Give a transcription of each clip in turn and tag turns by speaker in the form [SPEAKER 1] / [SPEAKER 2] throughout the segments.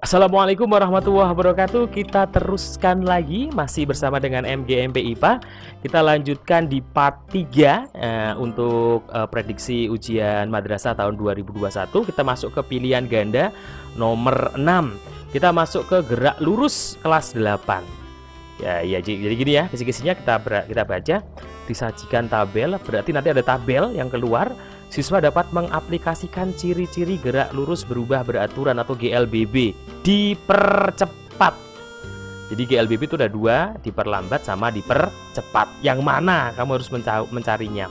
[SPEAKER 1] Assalamualaikum warahmatullahi wabarakatuh. Kita teruskan lagi masih bersama dengan MGMP IPA. Kita lanjutkan di part 3 untuk prediksi ujian madrasah tahun 2021. Kita masuk ke pilihan ganda nomor 6. Kita masuk ke gerak lurus kelas 8. Ya, jadi gini ya, kisi-kisinya kita baca. Disajikan tabel, berarti nanti ada tabel yang keluar. Siswa dapat mengaplikasikan ciri-ciri gerak lurus berubah beraturan atau GLBB dipercepat. Jadi GLBB itu ada dua, diperlambat sama dipercepat. Yang mana kamu harus mencarinya.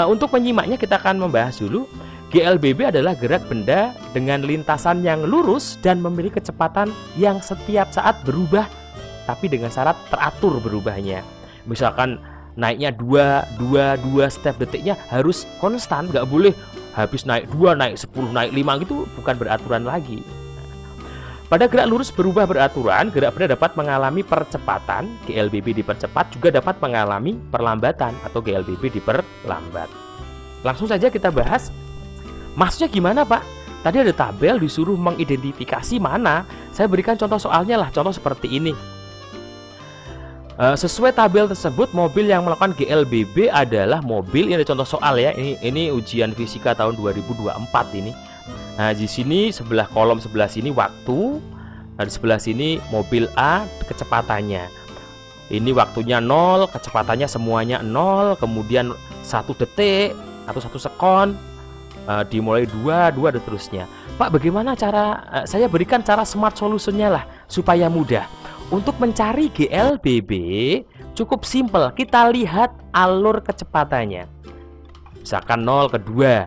[SPEAKER 1] Untuk menyimaknya kita akan membahas dulu. GLBB adalah gerak benda dengan lintasan yang lurus dan memiliki kecepatan yang setiap saat berubah, tapi dengan syarat teratur berubahnya. Misalkan naiknya 2 step detiknya harus konstan, nggak boleh habis naik 2, naik 10, naik 5 gitu, bukan beraturan lagi. Pada gerak lurus berubah beraturan, gerak benda dapat mengalami percepatan, GLBB dipercepat, juga dapat mengalami perlambatan atau GLBB diperlambat. Langsung saja kita bahas, maksudnya gimana Pak? Tadi ada tabel disuruh mengidentifikasi mana, saya berikan contoh soalnya lah, contoh seperti ini. Sesuai tabel tersebut, mobil yang melakukan GLBB adalah mobil, ini contoh soal ya. Ini ujian fisika tahun 2024 ini. Nah, di sini sebelah kolom sebelah sini waktu, nah di sebelah sini mobil A kecepatannya. Ini waktunya 0, kecepatannya semuanya 0, kemudian 1 detik atau 1 sekon, dimulai 2 dan seterusnya. Pak, bagaimana cara saya berikan cara smart solutionnya lah supaya mudah. Untuk mencari GLBB cukup simpel, kita lihat alur kecepatannya. Misalkan 0 ke 2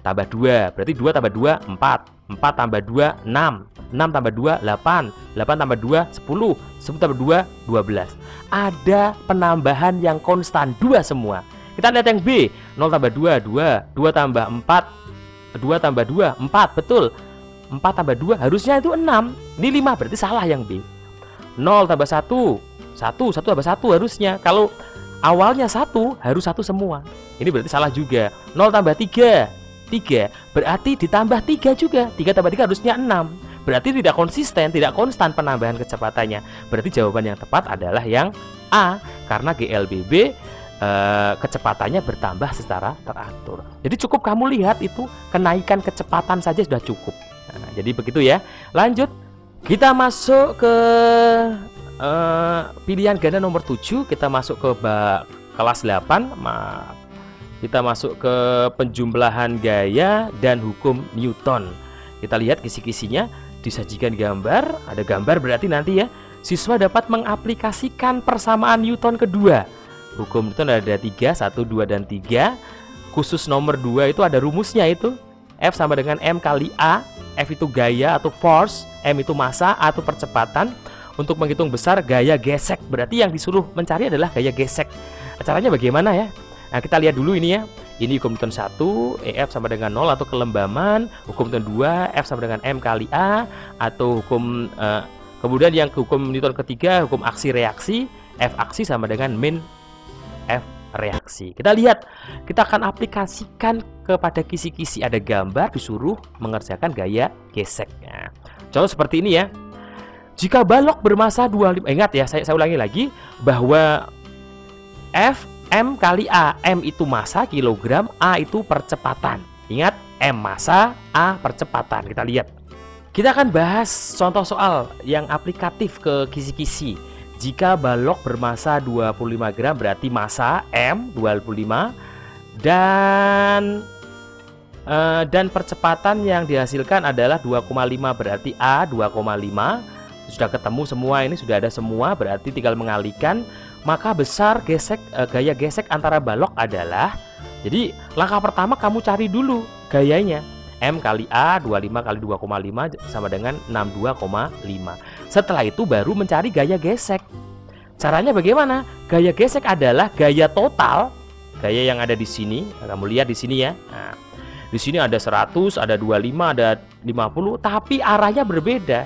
[SPEAKER 1] tambah 2, berarti 2 tambah 2 4, 4 tambah 2 6, 6 tambah 2 8, 8 tambah 2 10, 10 tambah 2 12. Ada penambahan yang konstan 2 semua. Kita lihat yang B, 0 tambah 2 2, 2 tambah 4, 2 tambah 2 4, betul. 4 tambah 2 harusnya itu 6. Ini 5, berarti salah yang B. 0 tambah 1 1 tambah 1 harusnya. Kalau awalnya 1 harus 1 semua. Ini berarti salah juga. 0 tambah 3 berarti ditambah 3 juga. 3 tambah 3 harusnya 6. Berarti tidak konsisten, tidak konstan penambahan kecepatannya. Berarti jawaban yang tepat adalah yang A, karena GLBB kecepatannya bertambah secara teratur. Jadi cukup kamu lihat itu kenaikan kecepatan saja sudah cukup. Nah, jadi begitu ya. Lanjut. Kita masuk ke pilihan ganda nomor 7. Kita masuk ke kelas 8. Kita masuk ke penjumlahan gaya dan hukum Newton. Kita lihat kisi-kisinya, disajikan gambar. Ada gambar berarti nanti ya siswa dapat mengaplikasikan persamaan Newton kedua. Hukum Newton ada 3, 1, 2, dan 3. Khusus nomor 2 itu ada rumusnya itu. F sama dengan M kali A. F itu gaya atau force, M itu massa atau percepatan. Untuk menghitung besar gaya gesek, berarti yang disuruh mencari adalah gaya gesek. Caranya bagaimana ya? Nah, kita lihat dulu ini ya. Ini hukum Newton 1, EF sama dengan 0 atau kelembaman. Hukum Newton 2, F sama dengan M kali A atau hukum kemudian yang hukum Newton ketiga, hukum aksi reaksi, F aksi sama dengan min F reaksi. Kita lihat, kita akan aplikasikan kepada kisi-kisi. Ada gambar disuruh mengerjakan gaya geseknya. Contoh seperti ini ya. Jika balok bermasa 25, ingat ya, saya ulangi lagi bahwa F M kali A. M itu massa kilogram, A itu percepatan. Ingat, M massa, A percepatan. Kita lihat. Kita akan bahas contoh soal yang aplikatif ke kisi-kisi. Jika balok bermassa 25 gram berarti massa M 25 dan percepatan yang dihasilkan adalah 2,5 berarti A 2,5. Sudah ketemu semua, ini sudah ada semua, berarti tinggal mengalihkan. Maka besar gaya gesek antara balok adalah, jadi langkah pertama kamu cari dulu gayanya. M kali A 25 kali 2,5 sama dengan 62,5. Setelah itu baru mencari gaya gesek. Caranya bagaimana? Gaya gesek adalah gaya total, gaya yang ada di sini. Kamu lihat di sini ya. Nah, di sini ada 100, ada 25, ada 50, tapi arahnya berbeda.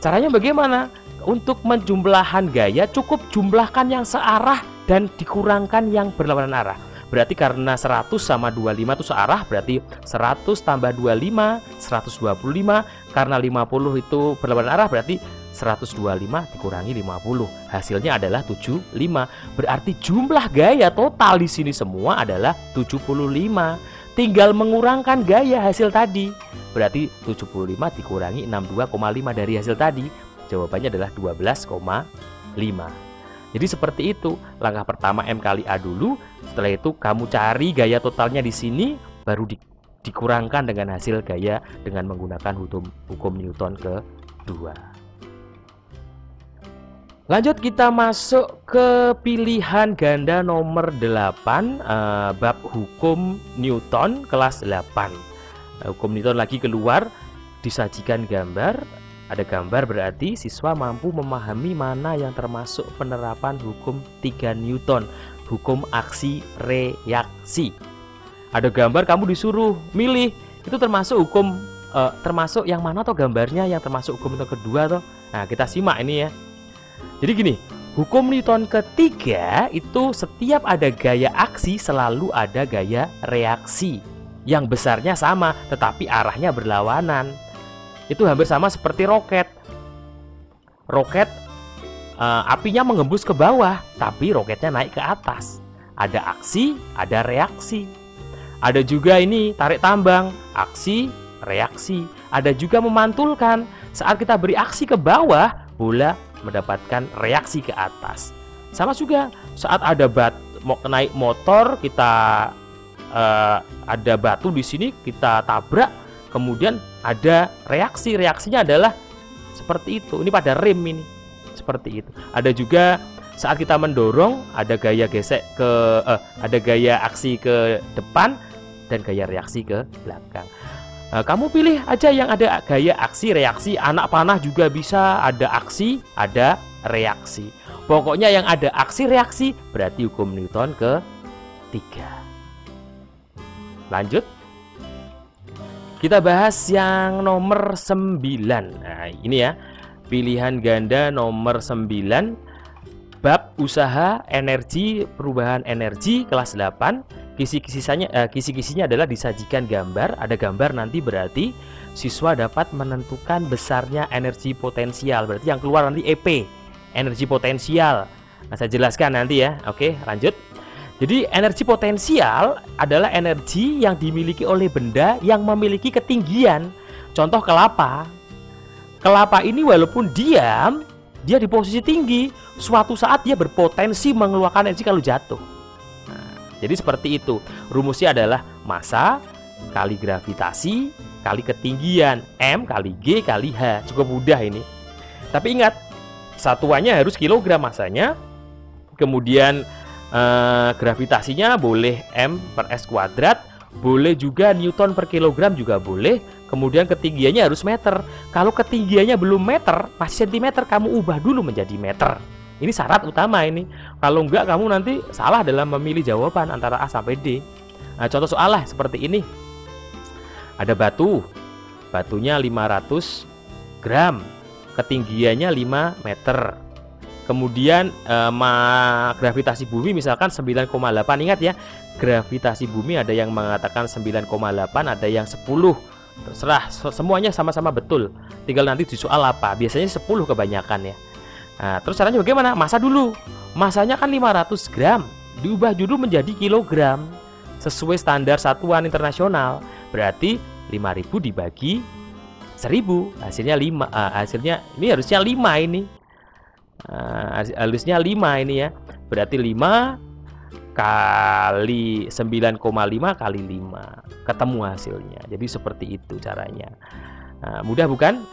[SPEAKER 1] Caranya bagaimana? Untuk menjumlahan gaya cukup jumlahkan yang searah dan dikurangkan yang berlawanan arah. Berarti karena 100 sama 25 itu searah, berarti 100 tambah 25, 125. Karena 50 itu berlawanan arah, berarti 125 dikurangi 50. Hasilnya adalah 75. Berarti jumlah gaya total di sini semua adalah 75. Tinggal mengurangkan gaya hasil tadi. Berarti 75 dikurangi 62,5 dari hasil tadi. Jawabannya adalah 12,5. Jadi seperti itu. Langkah pertama M kali A dulu. Setelah itu kamu cari gaya totalnya di sini, baru dikurangkan dengan hasil gaya dengan menggunakan hukum Newton kedua. Lanjut, kita masuk ke pilihan ganda nomor 8, bab hukum Newton kelas 8. Hukum Newton lagi keluar, disajikan gambar. Ada gambar berarti siswa mampu memahami mana yang termasuk penerapan hukum 3 Newton, hukum aksi reaksi. Ada gambar, kamu disuruh milih itu termasuk hukum termasuk yang mana toh gambarnya yang termasuk hukum Newton kedua toh. Nah, kita simak ini ya. Jadi gini, hukum Newton ketiga itu setiap ada gaya aksi selalu ada gaya reaksi. Yang besarnya sama tetapi arahnya berlawanan. Itu hampir sama seperti roket. Roket apinya mengembus ke bawah, tapi roketnya naik ke atas. Ada aksi, ada reaksi. Ada juga ini tarik tambang, aksi, reaksi. Ada juga memantulkan. Saat kita beri aksi ke bawah, bola mendapatkan reaksi ke atas. Sama juga saat ada naik motor, kita ada batu di sini, kita tabrak, kemudian ada reaksi. Reaksinya adalah seperti itu. Ini pada rem ini. Seperti itu. Ada juga saat kita mendorong, ada gaya gesek ada gaya aksi ke depan dan gaya reaksi ke belakang. Kamu pilih aja yang ada gaya aksi reaksi. Anak panah juga bisa ada aksi, ada reaksi. Pokoknya yang ada aksi reaksi berarti hukum Newton ketiga. Lanjut. Kita bahas yang nomor 9. Nah, ini ya. Pilihan ganda nomor 9. Bab usaha energi, perubahan energi kelas 8. Kisi-kisinya adalah disajikan gambar. Ada gambar nanti berarti siswa dapat menentukan besarnya energi potensial. Berarti yang keluar nanti EP, energi potensial. Nah, saya jelaskan nanti ya. Oke, lanjut. Jadi energi potensial adalah energi yang dimiliki oleh benda yang memiliki ketinggian. Contoh kelapa. Kelapa ini walaupun diam, dia di posisi tinggi, suatu saat dia berpotensi mengeluarkan energi kalau jatuh. Nah, jadi seperti itu. Rumusnya adalah massa kali gravitasi kali ketinggian, M kali G kali H. Cukup mudah ini. Tapi ingat, satuannya harus kilogram massanya. Kemudian gravitasinya boleh M per S kuadrat, boleh juga Newton per kilogram juga boleh. Kemudian ketinggiannya harus meter. Kalau ketinggiannya belum meter, masih sentimeter, kamu ubah dulu menjadi meter. Ini syarat utama ini. Kalau enggak, kamu nanti salah dalam memilih jawaban antara A sampai D. Nah, contoh soal lah seperti ini. Ada batu. Batunya 500 gram. Ketinggiannya 5 meter. Kemudian gravitasi bumi misalkan 9,8. Ingat ya, gravitasi bumi ada yang mengatakan 9,8, ada yang 10. Terserah, semuanya sama-sama betul. Tinggal nanti di soal apa. Biasanya 10 kebanyakan ya. Nah, terus caranya bagaimana? Massa dulu. Massanya kan 500 gram. Diubah dulu menjadi kilogram. Sesuai standar satuan internasional. Berarti 5.000 dibagi 1.000. Hasilnya 5. Hasilnya ini harusnya 5 ini. Halusnya 5 ini ya. Berarti 5 kali 9,5 kali 5. Ketemu hasilnya. Jadi seperti itu caranya. Nah, mudah bukan?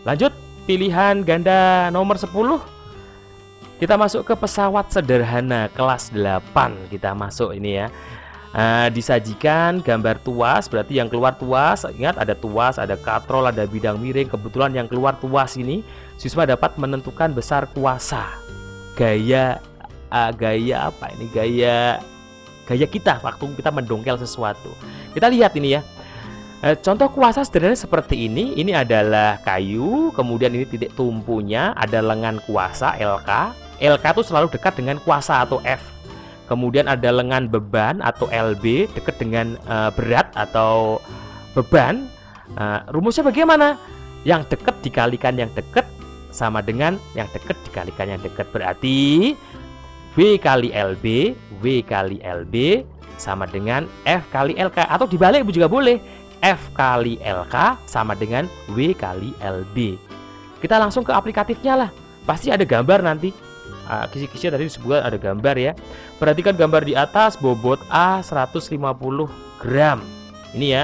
[SPEAKER 1] Lanjut, pilihan ganda nomor 10. Kita masuk ke pesawat sederhana kelas 8. Kita masuk ini ya. Disajikan gambar tuas, berarti yang keluar tuas. Ingat, ada tuas, ada katrol, ada bidang miring. Kebetulan yang keluar tuas ini, siswa dapat menentukan besar kuasa. Gaya apa ini? Gaya kita waktu kita mendongkel sesuatu. Kita lihat ini ya. Contoh kuasa sederhana seperti ini. Ini adalah kayu, kemudian ini titik tumpunya, ada lengan kuasa LK. LK itu selalu dekat dengan kuasa atau F. kemudian ada lengan beban atau LB dekat dengan berat atau beban. Rumusnya bagaimana? Yang dekat dikalikan yang dekat sama dengan yang dekat dikalikan yang dekat. Berarti W kali LB sama dengan F kali LK, atau dibalik juga boleh. F kali LK sama dengan W kali LB. Kita langsung ke aplikatifnya lah. Pasti ada gambar nanti. Kisi-kisi tadi disebutkan ada gambar ya. Perhatikan gambar di atas, bobot A 150 gram. Ini ya.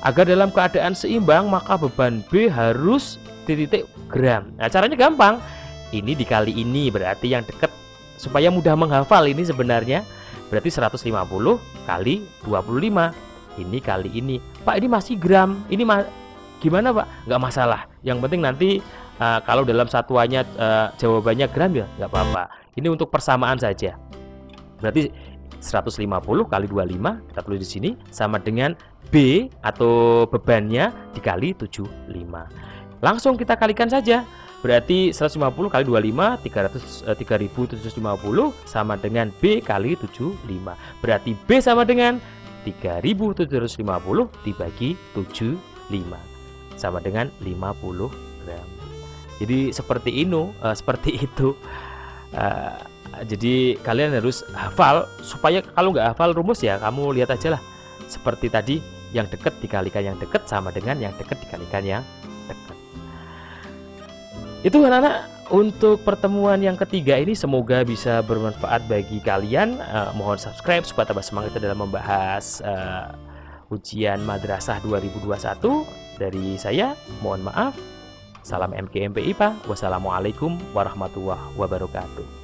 [SPEAKER 1] Agar dalam keadaan seimbang maka beban B harus titik gram. Nah, caranya gampang. Ini dikali ini, berarti yang dekat, supaya mudah menghafal ini sebenarnya. Berarti 150 kali 25. Ini kali ini. Pak, ini masih gram. Ini gimana, Pak? Nggak masalah. Yang penting nanti kalau dalam satuannya jawabannya gram ya nggak apa-apa. Ini untuk persamaan saja. Berarti 150 kali 25 kita tulis di sini sama dengan B atau bebannya dikali 75. Langsung kita kalikan saja. Berarti 150 kali 25 3750 sama dengan B kali 75. Berarti B sama dengan 3750 dibagi 75 sama dengan 50 gram. Jadi seperti itu. Jadi kalian harus hafal, supaya kalau nggak hafal rumus ya kamu lihat aja lah. Seperti tadi, yang dekat dikalikan yang dekat sama dengan yang dekat dikalikan yang dekat. Itu anak-anak untuk pertemuan yang ketiga ini, semoga bisa bermanfaat bagi kalian. Mohon subscribe supaya tambah semangat dalam membahas ujian madrasah 2021. Dari saya, mohon maaf. Salam MKMP IPA. Wassalamualaikum warahmatullahi wabarakatuh.